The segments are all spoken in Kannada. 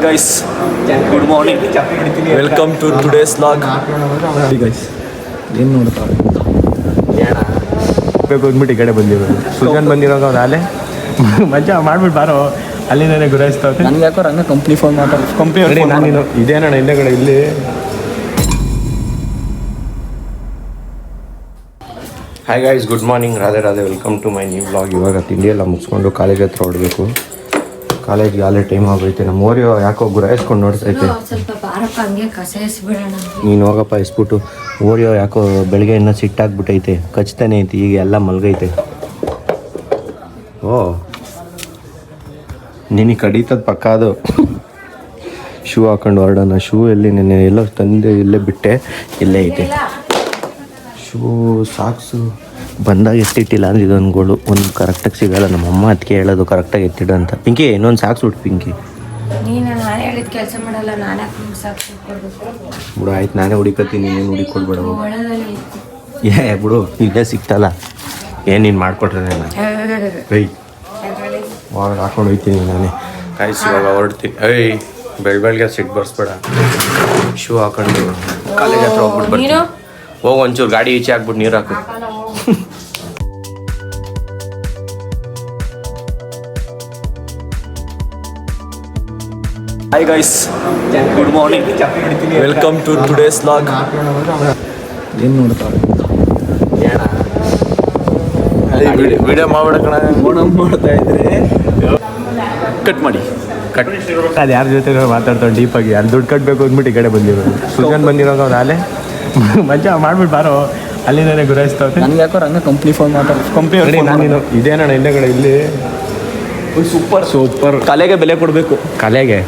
Guys, good morning. Welcome to today's vlog. Guys ಏನು ನೋಡ್ತಾರೆ ಬೇಕು ಅಂದ್ಬಿಟ್ಟು ಈ ಕಡೆ ಬಂದಿರೋದು ಸುಜಾನ್ ಬಂದಿರೋದು ಅವ್ನು ಅಲ್ಲೇ ಮಜಾ ಮಾಡ್ಬಿಟ್ಟು ಬಾರೋ ಅಲ್ಲಿಂದನೇ ಗುರಾಯಿಸ್ತಾವೆ ನನಗೆ ಯಾಕೋ ರಂಗ ಕಂಪ್ನಿ ಫೋನ್ ಮಾತಾಡ ಕಂಪ್ನಿ ನಾನು ಇದೇನಣ್ಣ ಹಿಂದೆ ಕಡೆ ಇಲ್ಲಿ hi guys good morning Radhe welcome to my new vlog. ಇವಾಗ ತಿಂಡಿ ಎಲ್ಲ ಮುಗಿಸ್ಕೊಂಡು ಕಾಲೇಜ್ ಹತ್ರ ಹೊಡಬೇಕು. ಕಾಲೇಜ್ಗೆ ಅಲ್ಲೇ ಟೈಮ್ ಆಗೋಯ್ತು. ನಮ್ಮ ಓರಿಯೋ ಯಾಕೋ ಗುರಾಯಿಸ್ಕೊಂಡು ನೋಡ್ತೈತೆ. ನೀನು ಹೋಗಪ್ಪ ಇಸ್ಬಿಟ್ಟು. ಓರಿಯೋ ಯಾಕೋ ಬೆಳಗ್ಗೆ ಇನ್ನೂ ಸಿಟ್ಟಾಗ್ಬಿಟ್ಟೈತೆ, ಕಚ್ತಾನೆ ಐತಿ, ಈಗ ಎಲ್ಲ ಮಲ್ಗೈತೆ. ಓ ನಿನಗೆ ಕಡೀತದ ಪಕ್ಕ ಅದು. ಶೂ ಹಾಕೊಂಡು ಹೊರಡೋಣ. ಶೂ ಎಲ್ಲಿ ನೆನೆ ಎಲ್ಲೋ ತಂದೆ ಇಲ್ಲೇ ಬಿಟ್ಟೆ, ಇಲ್ಲೇ ಐತೆ ಶೂ. ಸಾಕ್ಸು ಬಂದಾಗ ಎತ್ತಿಟ್ಟಿಲ್ಲ ಅಂದ್ರೆ ಇದೊಂದು ಗೋಳು ಒಂದು ಕರೆಕ್ಟಾಗಿ ಸಿಗಲ್ಲ. ನಮ್ಮಮ್ಮ ಅದಕ್ಕೆ ಹೇಳೋದು ಕರೆಕ್ಟಾಗಿ ಎತ್ತಿಡು ಅಂತ. ಪಿಂಕಿ ಇನ್ನೊಂದು ಸಾಕ್ಸ್ ಬಿಟ್ಟು ಪಿಂಕಿ. ಬಿಡು ಆಯ್ತು, ನಾನೇ ಹುಡಿಕತ್ತೀನಿ, ನೀನೇನು ಹುಡಿಕೊಡ್ಬೇಡ. ಏ ಬಿಡು, ಇಲ್ಲೇ ಸಿಕ್ತಲ್ಲ, ಏನು ನೀನು ಮಾಡಿಕೊಟ್ರೆ ನಾನು ಒಳಗೆ ಹಾಕೊಂಡು ಹೋಗ್ತೀನಿ ನಾನೇ. ಕಾಯಿಸಿ ಇವಾಗ ಹೊರಡ್ತೀನಿ. ಬೆಳಗ್ಗೆ ಸಿಟ್ಟು ಬರ್ಸ್ಬೇಡ. ಶೂ ಹಾಕೊಂಡು ಕಾಲೇಜ್ ಹತ್ರ ಹೋಗ್ಬಿಟ್ಟು ಬರ್ತೀನಿ. ಹೋಗಿ ಒಂಚೂರು ಗಾಡಿ ಈಚೆ ಹಾಕ್ಬಿಟ್ಟು ನೀರು ಹಾಕು. Hi guys, good morning. Welcome to today's vlog. ಏನು ನೋಡ್ತಾರೆ ವಿಡಿಯೋ ಮಾಡ್ಬಿಡಕಣ. ಓಣಮ್ ಮಾಡ್ತಾ ಇದ್ರೆ ಕಟ್ ಮಾಡಿ. ಅದು ಯಾರ ಜೊತೆ ಮಾತಾಡ್ತಾವೆ ಡೀಪಾಗಿ. ಅಲ್ಲಿ ದುಡ್ಡು ಕಟ್ಟಬೇಕು ಅಂದ್ಬಿಟ್ಟು ಈ ಕಡೆ ಬಂದಿರೋದು. ಸುಜಾನ್ ಬಂದಿರೋದು ಅವ್ನು ಅಲ್ಲೇ ಮಜಾ ಮಾಡ್ಬಿಟ್ಟು ಬಾರೋ ಅಲ್ಲಿಂದನೇ ಗುರಾಯಿಸ್ತಾವೆ. ನನಗೆ ಯಾಕೋ ರಂಗ ಕಂಪ್ನಿ ಫೋನ್ ಮಾತಾಡ ಕಂಪ್ನಿ ನಾನು ಇದೇನಣ್ಣ ಹಿಂದೆ ಕಡೆ ಇಲ್ಲಿ ಸೂಪರ್. ಕಲೆಗೆ ಬೆಲೆ ಕೊಡಬೇಕು. ಕಲೆಗೆ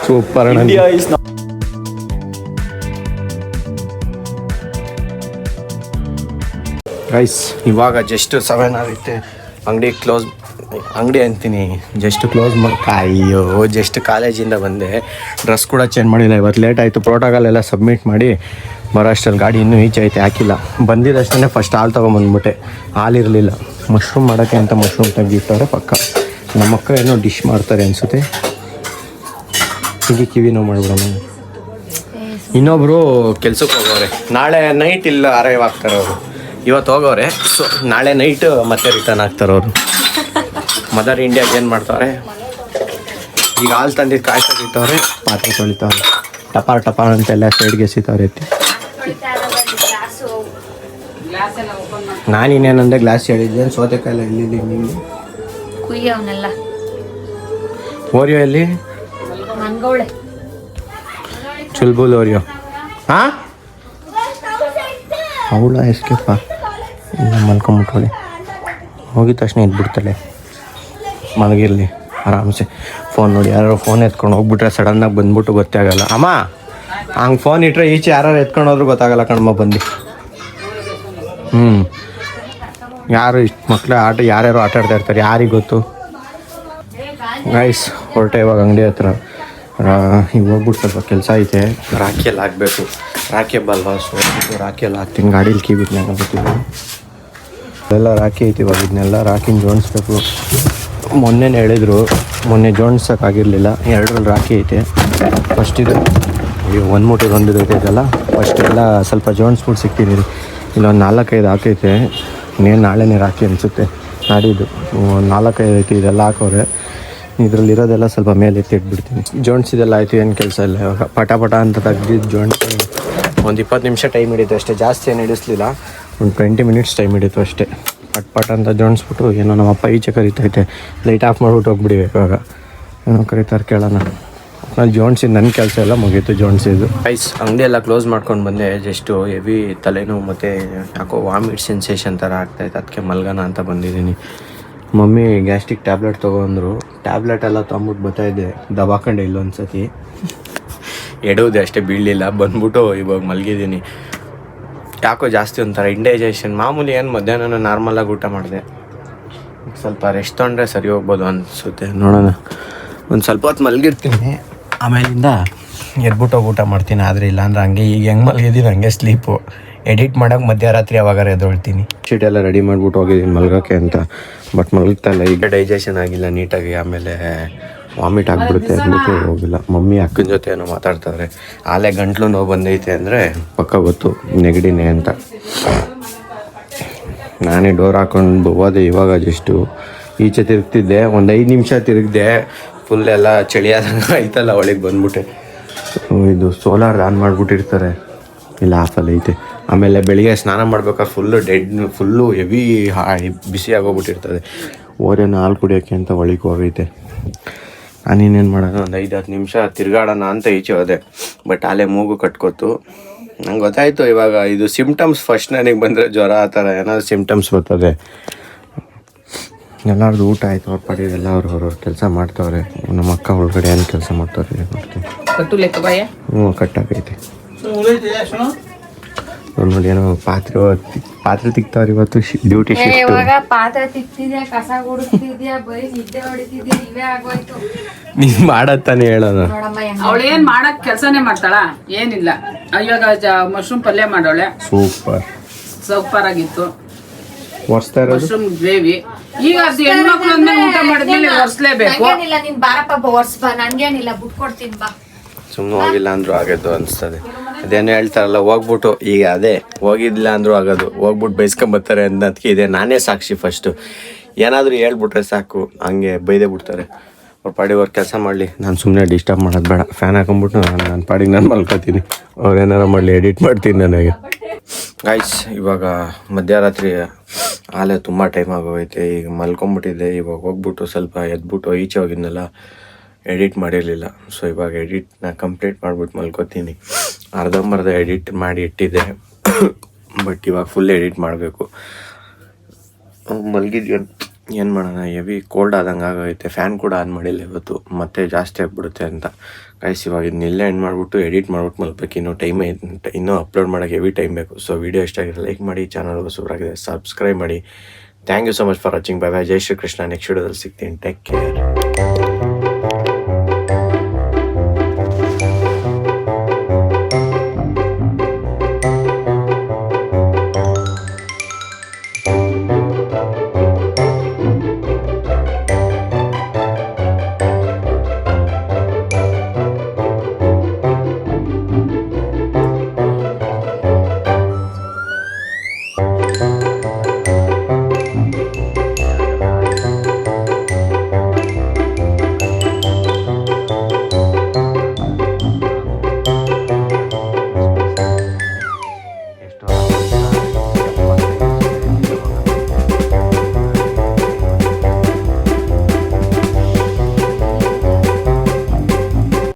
ಸೂಪರ್ ಅಣ್ಣ. India is not. ಗೈಸ್ ಇವಾಗ ಜಸ್ಟ್ 7 ಆಗುತ್ತೆ. ಅಂಗಡಿ ಅಂತೀನಿ ಜಸ್ಟ್ ಕ್ಲೋಸ್ ಅಯ್ಯೋ ಜಸ್ಟ್ ಕಾಲೇಜಿಂದ ಬಂದೆ. ಡ್ರೆಸ್ ಕೂಡ ಚೇಂಜ್ ಮಾಡಿಲ್ಲ. ಇವತ್ತು ಲೇಟ್ ಆಯಿತು. ಪ್ರೋಟೋಕಾಲ್ ಎಲ್ಲ ಸಬ್ಮಿಟ್ ಮಾಡಿ ಬರೋ ಅಷ್ಟರಲ್ಲಿ ಗಾಡಿ ಇನ್ನೂ ಈಚೆ ಐತೆ, ಹಾಕಿಲ್ಲ. ಬಂದಿದ್ದಷ್ಟೇ ಫಸ್ಟ್ ಹಾಲು ತೊಗೊಂಬಂದ್ಬಿಟ್ಟೆ. ಹಾಲಿರಲಿಲ್ಲ. ಮಶ್ರೂಮ್ ಮಾಡೋಕ್ಕೆ ಅಂತ ಮಶ್ರೂಮ್ ತೆಗೆದಿಟ್ಟವ್ರೆ ಪಕ್ಕ. ನಮ್ಮ ಅಕ್ಕ ಏನೋ ಡಿಶ್ ಮಾಡ್ತಾರೆ ಅನಿಸುತ್ತೆ. ಹೀಗೆ ಕಿವಿ ನೋವು ಮಾಡ್ಬಿಡೋಣ. ಇನ್ನೊಬ್ಬರು ಕೆಲ್ಸಕ್ಕೆ ಹೋಗೋರೆ. ನಾಳೆ ನೈಟ್ ಇಲ್ಲ ಅರೈವ್ ಆಗ್ತಾರೆ ಅವರು. ಇವತ್ತು ಹೋಗೋರೆ, ಸೊ ನಾಳೆ ನೈಟ್ ಮತ್ತೆ ರಿಟರ್ನ್ ಆಗ್ತಾರೆ ಅವರು. ಮದರ್ ಇಂಡಿಯಾಗೆ ಏನು ಮಾಡ್ತಾವ್ರೆ, ಈಗ ಹಾಲು ತಂದಿದ್ದು ಕಾಯ್ತಾಗಿತ್ತವ್ರೆ, ಪಾತ್ರೆ ತೊಳಿತಾವ್ರೆ, ಟಪಾರ್ ಅಂತೆಲ್ಲ ಸೈಡ್ಗೆ ಎಸಿತಾವ್ರೆ ಎತ್ತಿ. ನಾನು ಇನ್ನೇನಂದೆ ಗ್ಲಾಸ್ ಹೇಳಿದ್ದೆ. ಸೌತೆಕಾಯಿಲ್ಲ ಇಲ್ಲಿ ನೀವು ಓರಿಯೋ ಎಲ್ಲಿ ಚುಲ್ಬುಲ್ ಓರಿಯೋ ಹಾಂ ಅವಳ ಎಸ್ಕೇಪ ಇಲ್ಲ ಮಲ್ಕೊಂಬಿಟ್ಕೊಳ್ಳಿ. ಹೋಗಿದ ತಕ್ಷಣ ಇದ್ಬಿಡ್ತಾಳೆ. ಮಲಗಿರಲಿ ಆರಾಮ್ಸೆ. ಫೋನ್ ನೋಡಿ, ಯಾರು ಫೋನ್ ಎತ್ಕೊಂಡು ಹೋಗ್ಬಿಟ್ರೆ ಸಡನ್ನಾಗಿ ಬಂದ್ಬಿಟ್ಟು ಗೊತ್ತೇ ಆಗಲ್ಲ. ಅಮ್ಮ ಹಂಗೆ ಫೋನ್ ಇಟ್ಟರೆ ಈಚೆ ಯಾರು ಎತ್ಕೊಂಡು ಹೋದ್ರೂ ಗೊತ್ತಾಗಲ್ಲ ಕಣಮ್ಮ ಬಂದು. ಯಾರು ಇಷ್ಟು ಮಕ್ಕಳು ಯಾರ್ಯಾರು ಆಟ ಆಡ್ತಾ ಇರ್ತಾರೆ, ಯಾರಿಗೆ ಗೊತ್ತು. ಗೈಸ್ ಹೊರಟೆ ಇವಾಗ ಅಂಗಡಿ ಹತ್ರ. ಈಗ ಹೋಗ್ಬಿಟ್ಟು ಸ್ವಲ್ಪ ಕೆಲಸ ಐತೆ. ರಾಖಿಯಲ್ಲಿ ಹಾಕಬೇಕು. ರಾಖಿ ಹಬ್ಬ ಸೊ ರಾಖಿಯಲ್ಲಿ ಹಾಕ್ತೀನಿ. ಗಾಡೀಲಿ ಕೀಬಿಟ್ಟು ಗೊತ್ತಿಲ್ಲ ಎಲ್ಲ ರಾಖಿ ಐತಿ. ಇವಾಗ ಇದನ್ನೆಲ್ಲ ರಾಖಿನ ಜೋಡಿಸ್ಬೇಕು. ಮೊನ್ನೆನೇ ಹೇಳಿದ್ರು, ಮೊನ್ನೆ ಜೋಡಿಸೋಕ್ಕಾಗಿರಲಿಲ್ಲ. 2ರಲ್ಲಿ ರಾಖಿ ಐತೆ. ಫಸ್ಟ್ ಇದು ಒಂದು ಮೂಟೆಗೆ ಒಂದು ಐತೈತಲ್ಲ, ಫಸ್ಟ್ ಎಲ್ಲ ಸ್ವಲ್ಪ ಜೋಡಿಸ್ಬಿಟ್ಟು ಸಿಕ್ಕಿದ್ದೀರಿ. ಇಲ್ಲೊಂದು 4-5 ಹಾಕೈತೆ. ಇನ್ನೇನು ನಾಳೆನೇ ರಾಖಿ ಅನಿಸುತ್ತೆ. ನಾಡಿದ್ದು 4-5 ಐತಿ. ಇದೆಲ್ಲ ಹಾಕೋರೆ. ಇದರಲ್ಲಿರೋದೆಲ್ಲ ಸ್ವಲ್ಪ ಮೇಲೆ ಎತ್ತಿಟ್ಬಿಡ್ತೀನಿ. ಜೋಡಿಸಿದೆಲ್ಲ ಆಯಿತು, ಏನು ಕೆಲಸ ಇಲ್ಲ. ಇವಾಗ ಪಟ ಅಂತ ತೆಗ್ದಿದ್ದು ಜೋಡಿಸಿ ಒಂದು 20 ನಿಮಿಷ ಟೈಮ್ ಹಿಡಿತು ಅಷ್ಟೇ. ಜಾಸ್ತಿ ಏನು ಹಿಡಿಸ್ಲಿಲ್ಲ, ಒಂದು 20 ಮಿನಿಟ್ಸ್ ಟೈಮ್ ಹಿಡಿತು ಅಷ್ಟೇ. ಪಟ್ ಅಂತ ಜೋಡಿಸ್ಬಿಟ್ಟು ಏನೋ ನಮ್ಮ ಅಪ್ಪ ಈಚೆ ಕರಿತೈತೆ. ಲೈಟ್ ಆಫ್ ಮಾಡಿಬಿಟ್ಟು ಹೋಗ್ಬಿಡಿ. ಇವಾಗ ಏನೋ ಕರೀತಾರೆ ಕೇಳೋಣ. ನಾನು ಜೋಡಿಸಿದ್ದು ನನ್ನ ಕೆಲಸ ಎಲ್ಲ ಮುಗೀತು ಜೋಡಿಸಿದ್ದು. ಐಸ್ ಅಂಗಡಿ ಎಲ್ಲ ಕ್ಲೋಸ್ ಮಾಡ್ಕೊಂಡು ಬಂದೆ. ಜಸ್ಟು ಹೆವಿ ತಲೆನೋವು ಮತ್ತು ಯಾಕೋ ವಾಮಿಟ್ ಸೆನ್ಸೇಷನ್ ಥರ ಆಗ್ತಾಯಿತ್ತು. ಅದಕ್ಕೆ ಮಲ್ಗೋಣ ಅಂತ ಬಂದಿದ್ದೀನಿ. ಮಮ್ಮಿ ಗ್ಯಾಸ್ಟ್ರಿಕ್ ಟ್ಯಾಬ್ಲೆಟ್ ತೊಗೊಂಡ್ರು. ಟ್ಯಾಬ್ಲೆಟ್ ಎಲ್ಲ ತೊಗೊಂಬಿಟ್ಟು ಬರ್ತಾಯಿದ್ದೆ. ದಬಾಕೊಂಡೆ ಇಲ್ಲೊಂದು ಸತಿ ಎಡೋದೆ ಅಷ್ಟೇ, ಬೀಳಲಿಲ್ಲ. ಬಂದ್ಬಿಟ್ಟು ಇವಾಗ ಮಲಗಿದ್ದೀನಿ. ಯಾಕೋ ಜಾಸ್ತಿ ಒಂಥರ ಇಂಡೈಜೇಷನ್. ಮಾಮೂಲಿ ಏನು ಮಧ್ಯಾಹ್ನ ನಾರ್ಮಲಾಗಿ ಊಟ ಮಾಡಿದೆ. ಸ್ವಲ್ಪ ರೆಸ್ಟ್ ತೊಗೊಂಡ್ರೆ ಸರಿ ಹೋಗ್ಬೋದು ಅನಿಸುತ್ತೆ. ನೋಡೋಣ, ಒಂದು ಸ್ವಲ್ಪ ಹೊತ್ತು ಮಲಗಿರ್ತೀನಿ. ಆಮೇಲಿಂದ ಎದ್ಬಿಟ್ಟು ಊಟ ಮಾಡ್ತೀನಿ. ಆದರೆ ಇಲ್ಲಾಂದ್ರೆ ಹಂಗೆ ಈಗ ಹೆಂಗೆ ಮಲಗಿದ್ದೀನಿ ಹಂಗೆ ಸ್ಲೀಪು. ಎಡಿಟ್ ಮಾಡೋಕೆ ಮಧ್ಯರಾತ್ರಿ ಯಾವಾಗಾರ ಎದ್ದೊಳ್ತೀನಿ. ಶೀಟ್ ಎಲ್ಲ ರೆಡಿ ಮಾಡಿಬಿಟ್ಟು ಹೋಗಿದ್ದೀನಿ ಮಲ್ಗೋಕ್ಕೆ ಅಂತ. ಬಟ್ ಮಲಗ್ತಾಯಿಲ್ಲ. ಈಗ ಡೈಜೆಷನ್ ಆಗಿಲ್ಲ ನೀಟಾಗಿ. ಆಮೇಲೆ ವಾಮಿಟ್ ಆಗಿಬಿಡುತ್ತೆ ಅಂದ್ಬಿಟ್ಟು ಹೋಗಿಲ್ಲ. ಮಮ್ಮಿ ಅಕ್ಕನ ಜೊತೆ ಏನೋ ಮಾತಾಡ್ತಾರೆ. ಆಲೆ ಗಂಟ್ಲು ನೋವು ಬಂದೈತೆ ಅಂದರೆ ಪಕ್ಕ ಗೊತ್ತು ನೆಗಡಿನೇ ಅಂತ. ನಾನೇ ಡೋರ್ ಹಾಕೊಂಡು ಹೋದೆ ಇವಾಗ ಜಸ್ಟು ಈಚೆ ತಿರುಗ್ತಿದ್ದೆ. ಒಂದು 5 ನಿಮಿಷ ತಿರುಗಿದೆ. ಫುಲ್ ಎಲ್ಲ ಚಳಿ ಆದಂಗೆ ಆಯ್ತಲ್ಲ ಒಳಗೆ ಬಂದ್ಬಿಟ್ಟೆ. ಇದು ಸೋಲಾರ್ ಆನ್ ಮಾಡಿಬಿಟ್ಟಿರ್ತಾರೆ, ಇಲ್ಲ ಆಫಲ್ಲಿ ಐತೆ. ಆಮೇಲೆ ಬೆಳಿಗ್ಗೆ ಸ್ನಾನ ಮಾಡ್ಬೇಕಾದ್ರೆ ಫುಲ್ಲು ಹೆವಿ ಬಿಸಿ ಆಗೋಗ್ಬಿಟ್ಟಿರ್ತದೆ. ಓರೇನು ಹಾಲು ಕುಡಿಯೋಕ್ಕೆ ಅಂತ ಒಳಗೆ ಹೋಗೈತೆ. ನಾನೇನೇನು ಮಾಡೋಣ, ಒಂದು 5-10 ನಿಮಿಷ ತಿರುಗಾಡೋಣ ಅಂತ ಈಚೆ ಹೋದೆ. ಬಟ್ ಅಲ್ಲೇ ಮೂಗು ಕಟ್ಕೊತು. ನಂಗೆ ಗೊತ್ತಾಯಿತು ಇವಾಗ ಇದು ಸಿಮ್ಟಮ್ಸ್. ಫಸ್ಟ್ ನನಗೆ ಬಂದರೆ ಜ್ವರ ಆ ಥರ ಏನಾದರೂ ಸಿಮ್ಟಮ್ಸ್ ಬರ್ತದೆ. ಎಲ್ಲರದು ಊಟ ಆಯಿತು, ಅವ್ರ ಪಾಡಿಗೆ ಎಲ್ಲ ಅವ್ರವ್ರ ಕೆಲಸ ಮಾಡ್ತವ್ರೆ. ನಮ್ಮ ಅಕ್ಕ ಒಳಗಡೆ ಏನು ಕೆಲಸ ಮಾಡ್ತವ್ರೆ ನೋಡ್ತೀನಿ. ಕಟ್ಟಾಗೈತೆ ನೋಡಿ. ಏನೋ ಪಾತ್ರೆ ತಿಕ್ತಾವ್ರಿ ಇವತ್ತು. Duty shift. ಪಾತ್ರೆ ತಿಕ್ತಿದ್ಯಾ, ಕಸ ಗುಡಿಸ್ತಿದ್ಯಾ, ಬರೀ ನಿದ್ದೆ ಹೊಡಿತಿದ್ಯಾ, ಇವೇ ಆಗೋಯ್ತು. ನೀನ್ ಮಾಡತ್ತಾನೆ ಹೇಳೋಣ. ಅವಳೇನ್ ಮಾಡಕ್ ಕೆಲ್ಸನೇ ಮಾಡ್ತಾಳ, ಏನಿಲ್ಲ. ಇವಾಗ ಮಶ್ರೂಮ್ ಪಲ್ಯ ಮಾಡೋಳೆ, ಸೂಪರ್ ಆಗಿತ್ತು. Mushroom gravy. ಈಗ ಅದು ಹೆಣ್ಮಕ್ಳು ಅಂದ್ಮೇಲೆ ಊಟ ಮಾಡಿದ್ಮೇಲೆ ಒರ್ಸ್ಲೇಬೇಕು. ನಂಗೇನಿಲ್ಲ, ನೀನ್ ಬಾರಪ್ಪ ಒರ್ಸ್ ಬಾ, ನಂಗೇನಿಲ್ಲ, ಬಿಟ್ಕೊಡ್ತೀನಿ ಬಾ. ಸುಮ್ಮನೆ ಹೋಗಿಲ್ಲ ಅಂದ್ರೂ ಆಗೋದು ಅನಿಸ್ತದೆ. ಅದೇನೋ ಹೇಳ್ತಾರಲ್ಲ, ಹೋಗ್ಬಿಟ್ಟು ಈಗ ಅದೇ ಹೋಗಿದ್ದಿಲ್ಲ ಅಂದ್ರೂ ಆಗೋದು, ಹೋಗ್ಬಿಟ್ಟು ಬೈಸ್ಕೊಂಬರ್ತಾರೆ ಅನ್ನೋದಕ್ಕೆ ಇದೆ. ನಾನೇ ಸಾಕ್ಷಿ. ಫಸ್ಟು ಏನಾದರೂ ಹೇಳ್ಬಿಟ್ರೆ ಸಾಕು, ಹಂಗೆ ಬೈದೇ ಬಿಡ್ತಾರೆ. ಅವ್ರ ಪಾಡಿಗೆ ಅವ್ರು ಕೆಲಸ ಮಾಡಲಿ, ನಾನು ಸುಮ್ಮನೆ ಡಿಸ್ಟರ್ಬ್ ಮಾಡೋದು ಬೇಡ. ಫ್ಯಾನ್ ಹಾಕೊಂಬಿಟ್ಟು ನನ್ನ ಪಾಡಿಗೆ ನಾನು ಮಲ್ಕೋತೀನಿ. ಅವ್ರು ಏನಾರು ಮಾಡಲಿ, ಎಡಿಟ್ ಮಾಡ್ತೀನಿ ನನಗೆ. ಗೈಸ್, ಇವಾಗ ಮಧ್ಯರಾತ್ರಿ ಆಲೇ ತುಂಬ ಟೈಮ್ ಆಗೋಗೈತೆ. ಈಗ ಮಲ್ಕೊಂಬಿಟ್ಟಿದ್ದೆ. ಇವಾಗ ಹೋಗ್ಬಿಟ್ಟು ಸ್ವಲ್ಪ ಎದ್ಬಿಟ್ಟು ಈಚೆ ಹೋಗಿದ್ನಲ್ಲ, ಎಡಿಟ್ ಮಾಡಿರಲಿಲ್ಲ. ಸೊ ಇವಾಗ ಎಡಿಟ್ನ ಕಂಪ್ಲೀಟ್ ಮಾಡಿಬಿಟ್ಟು ಮಲ್ಕೋತೀನಿ. ಅರ್ಧಂಬರ್ಧ ಎಡಿಟ್ ಮಾಡಿ ಇಟ್ಟಿದ್ದೆ, ಬಟ್ ಇವಾಗ ಫುಲ್ ಎಡಿಟ್ ಮಾಡಬೇಕು. ಮಲಗಿದ್ವಿ, ಏನು ಮಾಡೋಣ, ಹೆವಿ ಕೋಲ್ಡ್ ಆದಂಗೆ ಆಗೋೈತೆ. ಫ್ಯಾನ್ ಕೂಡ ಆನ್ ಮಾಡಿಲ್ಲ ಇವತ್ತು, ಮತ್ತೆ ಜಾಸ್ತಿ ಆಗಿಬಿಡುತ್ತೆ ಅಂತ. ಗೈಸ್, ಇವಾಗ ಇದನ್ನೆಲ್ಲ ಎಂಡ್ ಮಾಡಿಬಿಟ್ಟು ಎಡಿಟ್ ಮಾಡ್ಬಿಟ್ಟು ಮಲ್ಬೇಕು. ಇನ್ನೂ ಟೈಮ್ ಐತೆ, ಇನ್ನೂ ಅಪ್ಲೋಡ್ ಮಾಡೋಕ್ಕೆ ಹೆವಿ ಟೈಮ್ ಬೇಕು. ಸೊ ವಿಡಿಯೋ ಇಷ್ಟ ಆಗಿದ್ರೆ ಲೈಕ್ ಮಾಡಿ, ಚಾನಲ್ ಹೊಸಬರಾಗಿದೆ ಸಬ್ಸ್ಕ್ರೈಬ್ ಮಾಡಿ. Thank you so much for watching. Bye bye. ಜೈ ಶ್ರೀ ಕೃಷ್ಣ. ನೆಕ್ಸ್ಟ್ ವಿಡಿಯೋದಲ್ಲಿ ಸಿಗ್ತೀನಿ. Take care.